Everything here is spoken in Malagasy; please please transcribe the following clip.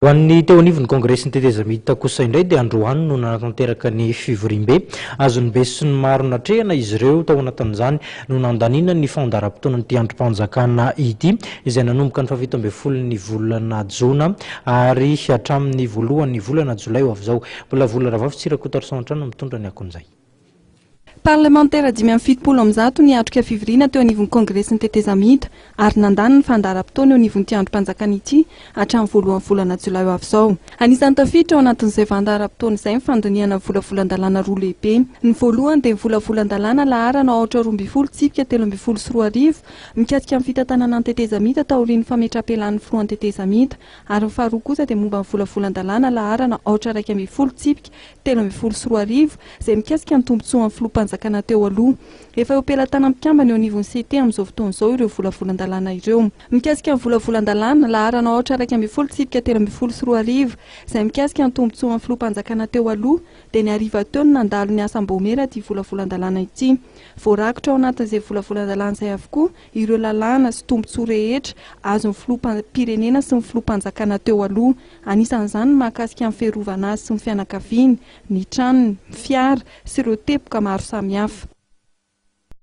Ho an'ny teo anivon'ny kongresy ny teteza miditra kosa indray dia androany no nanatanteraka ny fivorimbe azony be sy ny maro natrehana izy ireo tao anatin'izany no nandanina ny fandaram-potoana ny androm-panjakana ity izay nanomboka ny 17 volana jona ary hatramin'ny voalohan'ny volana jolay ho avy izao. Mbola vola ravavy Tsirakotarsantrano mitondra ny akon'izay. Parlementaire 570 ny atroka fivoriana teo anivon'ny kongresy ny teteza miditra ary nandany ny fandaram-potoana eo anivon'ity androm-panjakana ity hatramin'ny voalohan'ny volana jolay ho avy izao. Anisan'ny tafiditra ao anatin'izay fandaram-potoana izay ny fandiniana volavolan-dalàna roa lehibe. Ny voalohany dia ny volavolan-dalàna laharana 820 tsipika 13 sy 4 arivo mikasika amin'ny fitantanana ny teteza miditra taorian'ny fametrapelan'ny filohan'ny teteza miditra ary ny faharoa kosa dia momba ny volavolan-dalàna laharana 820 tsipika 13 sy 4 arivo izay mikasika ny tombotsoan'ny filohampanjakana teo aloha. Efa eo am-pelatana mpikambana eo anivon'ny CT amin'izao fotoana izao ireo volavolan-dalàna ireo. Mikasika ny volavolan-dalàna laharana 820 tsipika 13 sy 4 arivo izay mikasika ny tombotsoan'ny filohampanjakana teo aloha dia ny ariva teo no nandalo ny asam-bomera ity volavolan-dalàna ity. Voarakotra ao anatin'izay volavolan-dalàna izay avokoa ireo lalàna sy tombotsoa rehetra azon'ny filoham-pirenena sy ny filohampanjakana teo aloha. Anisan'izany ny mahakasika ny fiarovana azy sy ny fianakaviany, ny tranony, fiara sy ireo teboka maro samihafa.